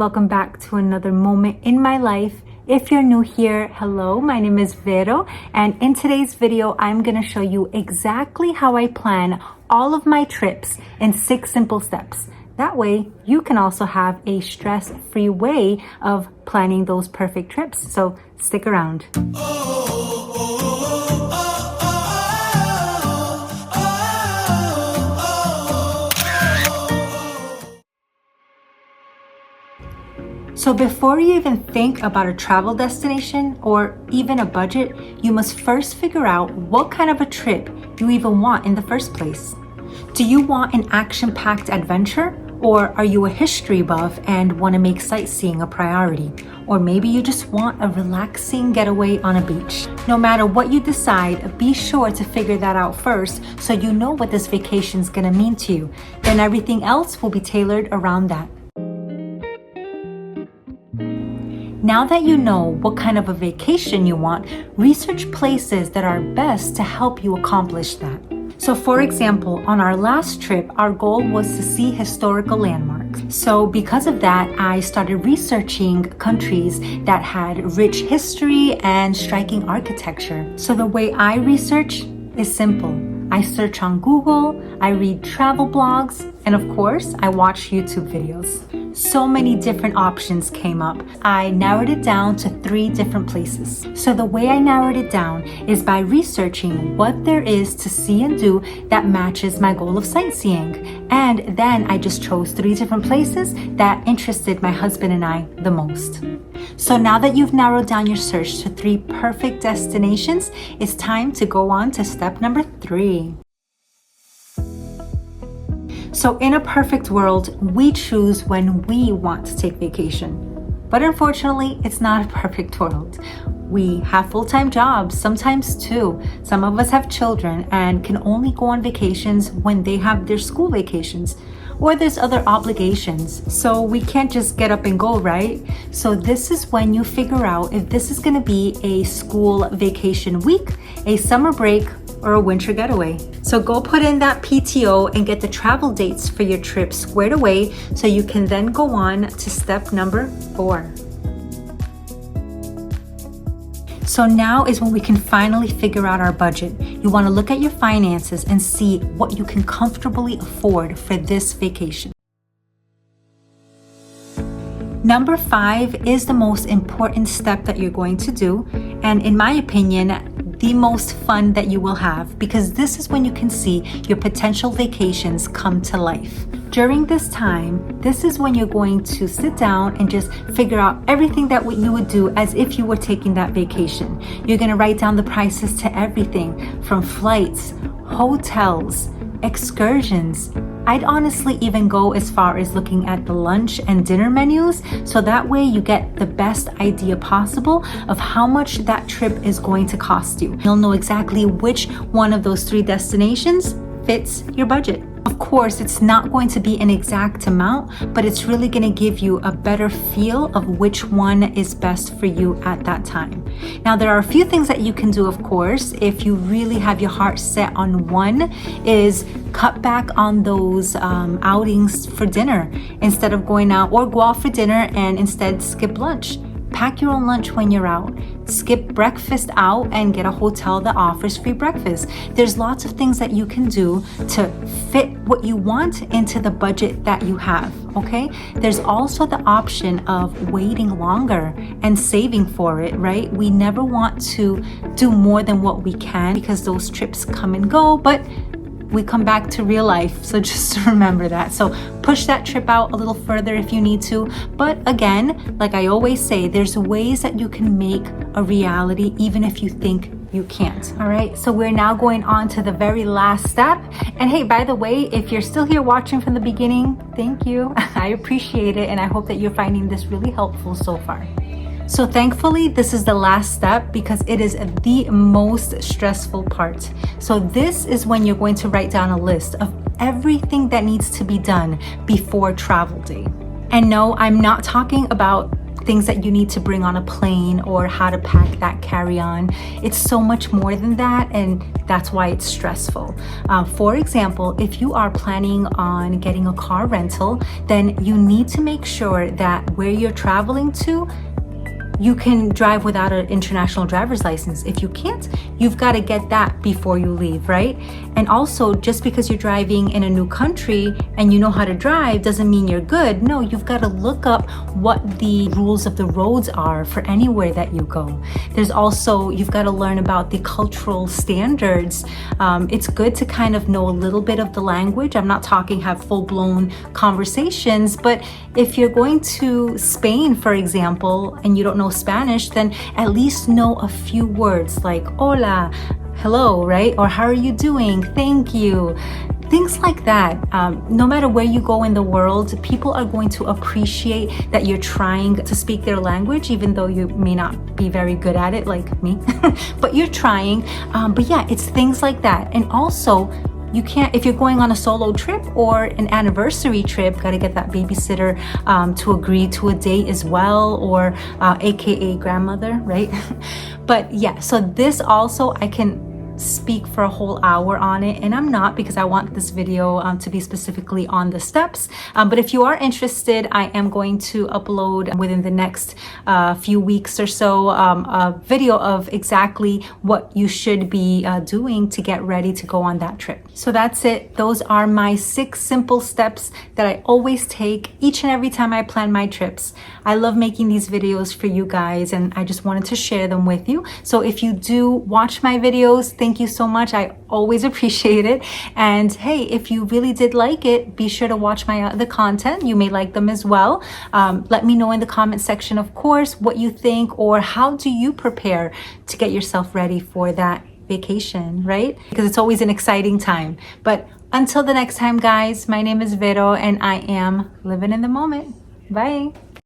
Welcome back to another moment in my life. If you're new here, hello, my name is Vero, and in today's video, I'm gonna show you exactly how I plan all of my trips in 6 simple steps. That way, you can also have a stress-free way of planning those perfect trips. So stick around. So before you even think about a travel destination or even a budget, you must first figure out what kind of a trip you even want in the first place. Do you want an action-packed adventure? Or are you a history buff and want to make sightseeing a priority? Or maybe you just want a relaxing getaway on a beach. No matter what you decide, be sure to figure that out first so you know what this vacation is going to mean to you. Then everything else will be tailored around that. Now that you know what kind of a vacation you want, research places that are best to help you accomplish that. So for example, on our last trip, our goal was to see historical landmarks. So because of that, I started researching countries that had rich history and striking architecture. So the way I research is simple. I search on Google, I read travel blogs, and of course, I watch YouTube videos. So many different options came up. I narrowed it down to 3 different places. So the way I narrowed it down is by researching what there is to see and do that matches my goal of sightseeing. And then I just chose 3 different places that interested my husband and I the most. So now that you've narrowed down your search to 3 perfect destinations, it's time to go on to step number 3. So in a perfect world, we choose when we want to take vacation. But unfortunately, it's not a perfect world. We have full-time jobs, sometimes 2. Some of us have children and can only go on vacations when they have their school vacations. Or there's other obligations. So we can't just get up and go, right? So this is when you figure out if this is gonna be a school vacation week, a summer break, or a winter getaway. So go put in that PTO and get the travel dates for your trip squared away so you can then go on to step number 4. So now is when we can finally figure out our budget. You want to look at your finances and see what you can comfortably afford for this vacation. Number 5 is the most important step that you're going to do, and in my opinion, the most fun that you will have, because this is when you can see your potential vacations come to life. During this time, this is when you're going to sit down and just figure out everything that you would do as if you were taking that vacation. You're gonna write down the prices to everything from flights, hotels, excursions. I'd honestly even go as far as looking at the lunch and dinner menus, so that way you get the best idea possible of how much that trip is going to cost you. You'll know exactly which one of those 3 destinations fits your budget. Of course, it's not going to be an exact amount, but it's really going to give you a better feel of which one is best for you at that time. Now, there are a few things that you can do, of course, if you really have your heart set on one, is cut back on those outings for dinner instead of going out, or go out for dinner and instead skip lunch. Pack your own lunch when you're out. Skip breakfast out and get a hotel that offers free breakfast. There's lots of things that you can do to fit what you want into the budget that you have, okay? There's also the option of waiting longer and saving for it, right? We never want to do more than what we can because those trips come and go, but we come back to real life. So just remember that. So push that trip out a little further if you need to. But again, like I always say, there's ways that you can make a reality even if you think you can't. All right, so we're now going on to the very last step. And hey, by the way, if you're still here watching from the beginning, thank you. I appreciate it, and I hope that you're finding this really helpful so far. So thankfully, this is the last step because it is the most stressful part. So this is when you're going to write down a list of everything that needs to be done before travel day. And no, I'm not talking about things that you need to bring on a plane or how to pack that carry-on. It's so much more than that, and that's why it's stressful. For example, if you are planning on getting a car rental, then you need to make sure that where you're traveling to, you can drive without an international driver's license. If you can't, you've got to get that before you leave, right? And also, just because you're driving in a new country and you know how to drive doesn't mean you're good. No, you've got to look up what the rules of the roads are for anywhere that you go. There's also, you've got to learn about the cultural standards. It's good to kind of know a little bit of the language. I'm not talking have full-blown conversations, but if you're going to Spain, for example, and you don't know Spanish, then at least know a few words like hola, hello, right? Or how are you doing? Thank you. Things like that. No matter where you go in the world, people are going to appreciate that you're trying to speak their language, even though you may not be very good at it like me, but you're trying. But yeah, it's things like that. And also, you can't, if you're going on a solo trip or an anniversary trip, got to get that babysitter to agree to a date as well, or AKA grandmother, right? But yeah, so this also, I can speak for a whole hour on it, and I'm not, because I want this video to be specifically on the steps. But if you are interested, I am going to upload within the next few weeks or so a video of exactly what you should be doing to get ready to go on that trip. So that's it. Those are my 6 simple steps that I always take each and every time I plan my trips. I love making these videos for you guys, and I just wanted to share them with you. So if you do watch my videos, thank you so much. I always appreciate it. And hey, if you really did like it, be sure to watch my other content. You may like them as well. Let me know in the comment section, of course, what you think, or how do you prepare to get yourself ready for that vacation, right? Because it's always an exciting time. But until the next time, guys, my name is Vero, and I am living in the moment. Bye.